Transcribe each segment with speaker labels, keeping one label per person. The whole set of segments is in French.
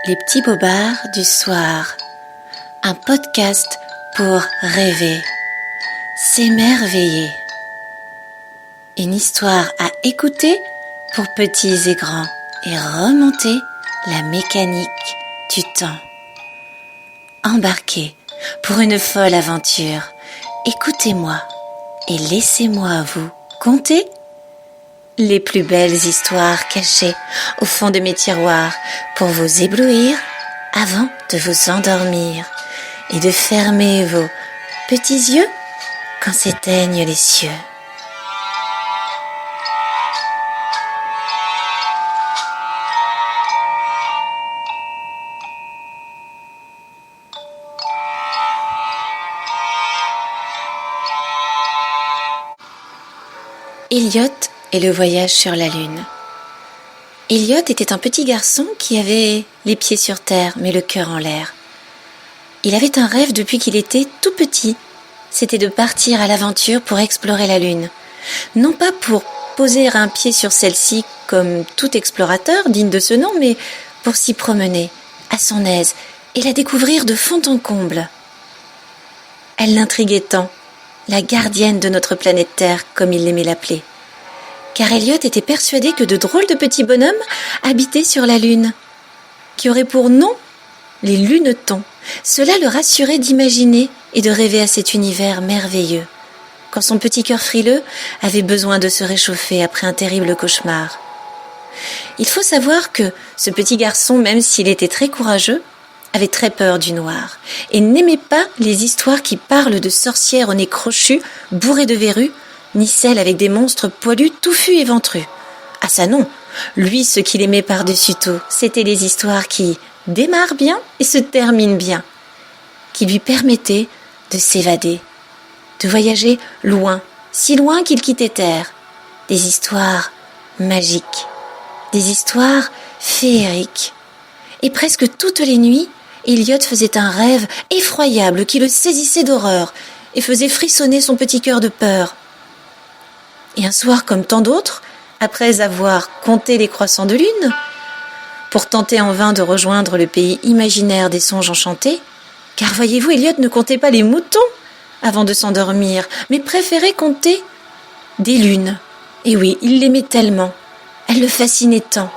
Speaker 1: Les petits bobards du soir, un podcast pour rêver, s'émerveiller. Une histoire à écouter pour petits et grands et remonter la mécanique du temps. Embarquez pour une folle aventure. Écoutez-moi et laissez-moi vous conter les plus belles histoires cachées au fond de mes tiroirs pour vous éblouir avant de vous endormir et de fermer vos petits yeux quand s'éteignent les cieux. Elliot et le voyage sur la Lune. Elliot était un petit garçon qui avait les pieds sur terre mais le cœur en l'air. Il avait un rêve depuis qu'il était tout petit, c'était de partir à l'aventure pour explorer la Lune. Non pas pour poser un pied sur celle-ci comme tout explorateur digne de ce nom, mais pour s'y promener, à son aise, et la découvrir de fond en comble. Elle l'intriguait tant, la gardienne de notre planète Terre, comme il l'aimait l'appeler. Car Elliot était persuadé que de drôles de petits bonhommes habitaient sur la Lune, qui auraient pour nom les lunetons. Cela le rassurait d'imaginer et de rêver à cet univers merveilleux, quand son petit cœur frileux avait besoin de se réchauffer après un terrible cauchemar. Il faut savoir que ce petit garçon, même s'il était très courageux, avait très peur du noir et n'aimait pas les histoires qui parlent de sorcières au nez crochu, bourrées de verrues, ni celles avec des monstres poilus, touffus et ventrus. Ah ça non, lui ce qu'il aimait par-dessus tout, c'était les histoires qui démarrent bien et se terminent bien, qui lui permettaient de s'évader, de voyager loin, si loin qu'il quittait terre. Des histoires magiques, des histoires féeriques. Et presque toutes les nuits, Elliot faisait un rêve effroyable qui le saisissait d'horreur et faisait frissonner son petit cœur de peur. Et un soir comme tant d'autres, après avoir compté les croissants de lune, pour tenter en vain de rejoindre le pays imaginaire des songes enchantés, car voyez-vous, Elliot ne comptait pas les moutons avant de s'endormir, mais préférait compter des lunes. Et oui, il l'aimait tellement, elle le fascinait tant.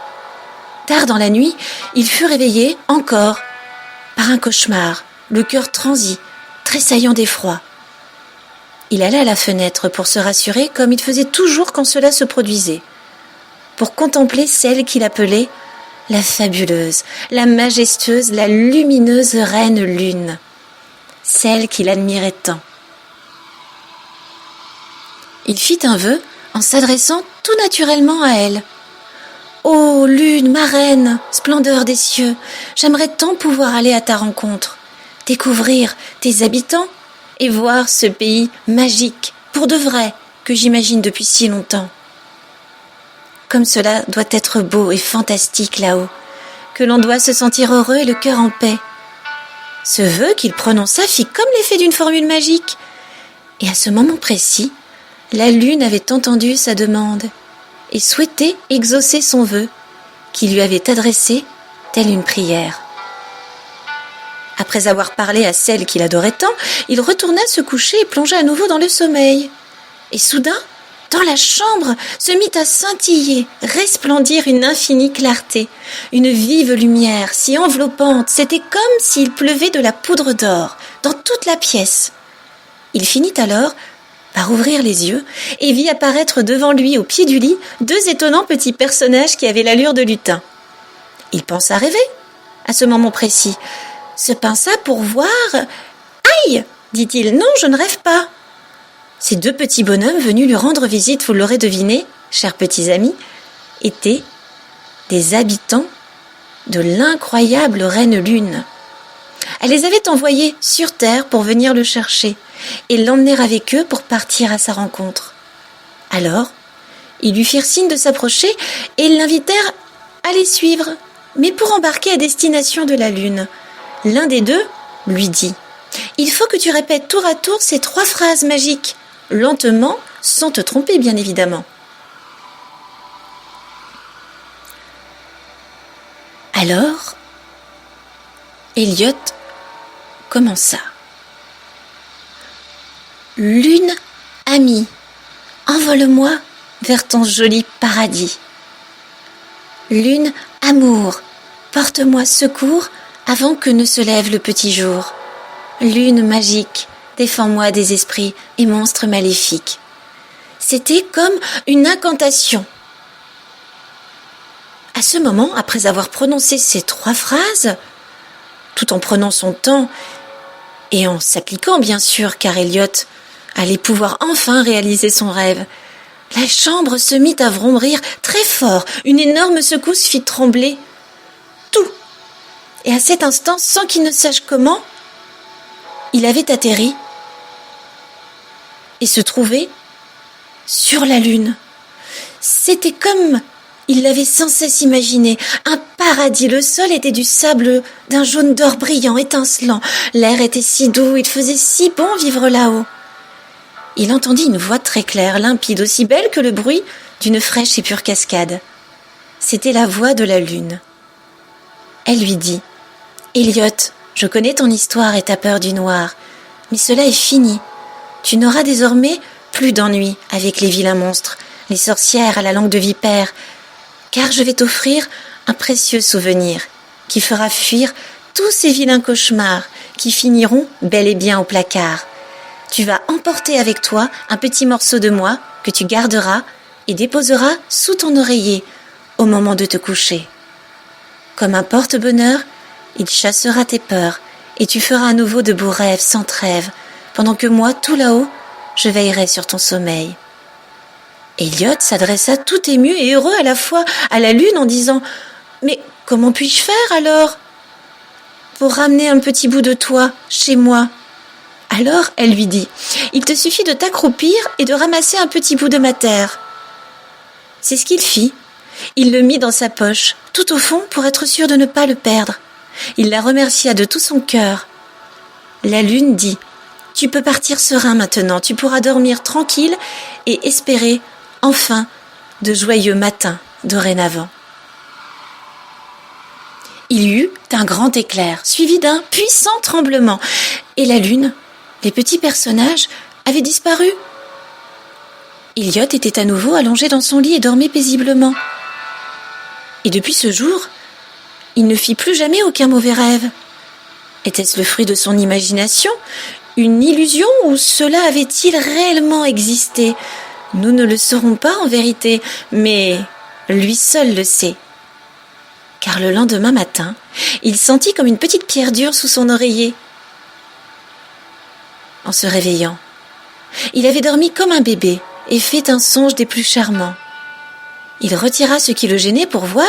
Speaker 1: Tard dans la nuit, il fut réveillé encore par un cauchemar, le cœur transi, tressaillant d'effroi. Il alla à la fenêtre pour se rassurer comme il faisait toujours quand cela se produisait, pour contempler celle qu'il appelait la fabuleuse, la majestueuse, la lumineuse reine lune, celle qu'il admirait tant. Il fit un vœu en s'adressant tout naturellement à elle. « Ô lune, ma reine, splendeur des cieux, j'aimerais tant pouvoir aller à ta rencontre, découvrir tes habitants et voir ce pays magique, pour de vrai, que j'imagine depuis si longtemps. Comme cela doit être beau et fantastique là-haut, que l'on doit se sentir heureux et le cœur en paix. » Ce vœu qu'il prononça fit comme l'effet d'une formule magique. Et à ce moment précis, la lune avait entendu sa demande et souhaitait exaucer son vœu, qui lui avait adressé telle une prière. Après avoir parlé à celle qu'il adorait tant, il retourna se coucher et plongea à nouveau dans le sommeil. Et soudain, dans la chambre, se mit à scintiller, resplendir une infinie clarté, une vive lumière si enveloppante, c'était comme s'il pleuvait de la poudre d'or dans toute la pièce. Il finit alors par ouvrir les yeux et vit apparaître devant lui au pied du lit 2 étonnants petits personnages qui avaient l'allure de lutins. Il pensa rêver à ce moment précis, se pinça pour voir. « Aïe !» dit-il, « non, je ne rêve pas. » Ces 2 petits bonhommes venus lui rendre visite, vous l'aurez deviné, chers petits amis, étaient des habitants de l'incroyable reine lune. Elle les avait envoyés sur terre pour venir le chercher et l'emmener avec eux pour partir à sa rencontre. Alors, ils lui firent signe de s'approcher et l'invitèrent à les suivre, mais pour embarquer à destination de la Lune. L'un des 2 lui dit « Il faut que tu répètes tour à tour ces 3 phrases magiques, lentement, sans te tromper bien évidemment. » Alors, Elliot commença. Lune amie, envole-moi vers ton joli paradis. Lune amour, porte-moi secours avant que ne se lève le petit jour. Lune magique, défends-moi des esprits et monstres maléfiques. C'était comme une incantation. À ce moment, après avoir prononcé ces 3 phrases, tout en prenant son temps et en s'appliquant bien sûr, car Elliot allait pouvoir enfin réaliser son rêve, la chambre se mit à vrombrir très fort. Une énorme secousse fit trembler tout. Et à cet instant, sans qu'il ne sache comment, il avait atterri et se trouvait sur la lune. C'était comme il l'avait sans cesse imaginé, un paradis. Le sol était du sable d'un jaune d'or brillant, étincelant. L'air était si doux, il faisait si bon vivre là-haut. Il entendit une voix très claire, limpide, aussi belle que le bruit d'une fraîche et pure cascade. C'était la voix de la lune. Elle lui dit « Elliot, je connais ton histoire et ta peur du noir, mais cela est fini. Tu n'auras désormais plus d'ennui avec les vilains monstres, les sorcières à la langue de vipère, car je vais t'offrir un précieux souvenir qui fera fuir tous ces vilains cauchemars qui finiront bel et bien au placard. Tu vas emporter avec toi un petit morceau de moi que tu garderas et déposeras sous ton oreiller au moment de te coucher. Comme un porte-bonheur, il chassera tes peurs et tu feras à nouveau de beaux rêves sans trêve, pendant que moi, tout là-haut, je veillerai sur ton sommeil. » Elliot s'adressa tout ému et heureux à la fois à la lune en disant « Mais comment puis-je faire alors pour ramener un petit bout de toi chez moi ?» Alors elle lui dit « Il te suffit de t'accroupir et de ramasser un petit bout de ma terre. » C'est ce qu'il fit. Il le mit dans sa poche, tout au fond pour être sûr de ne pas le perdre. Il la remercia de tout son cœur. La lune dit « Tu peux partir serein maintenant, tu pourras dormir tranquille et espérer enfin de joyeux matins dorénavant. » Il y eut un grand éclair, suivi d'un puissant tremblement, et la lune, les petits personnages, avaient disparu. Elliot était à nouveau allongé dans son lit et dormait paisiblement. Et depuis ce jour, il ne fit plus jamais aucun mauvais rêve. Était-ce le fruit de son imagination, une illusion, ou cela avait-il réellement existé ? Nous ne le saurons pas en vérité, mais lui seul le sait. Car le lendemain matin, il sentit comme une petite pierre dure sous son oreiller. En se réveillant, il avait dormi comme un bébé et fait un songe des plus charmants. Il retira ce qui le gênait pour voir,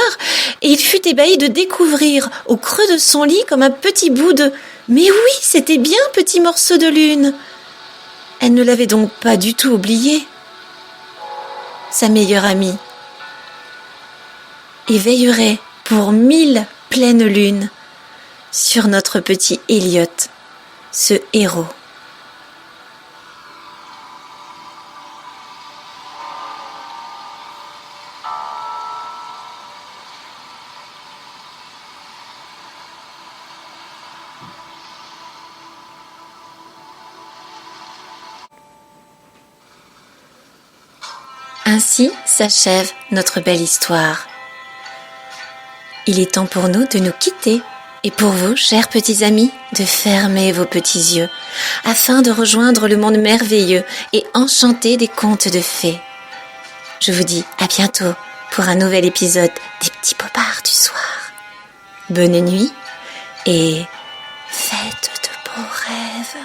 Speaker 1: et il fut ébahi de découvrir au creux de son lit comme un petit bout de... Mais oui, c'était bien un petit morceau de lune. Elle ne l'avait donc pas du tout oublié. Sa meilleure amie. Et veillerait pour 1000 pleines lunes sur notre petit Elliot, ce héros. Ainsi s'achève notre belle histoire. Il est temps pour nous de nous quitter et pour vous, chers petits amis, de fermer vos petits yeux afin de rejoindre le monde merveilleux et enchanté des contes de fées. Je vous dis à bientôt pour un nouvel épisode des petits popards du soir. Bonne nuit et faites de beaux rêves.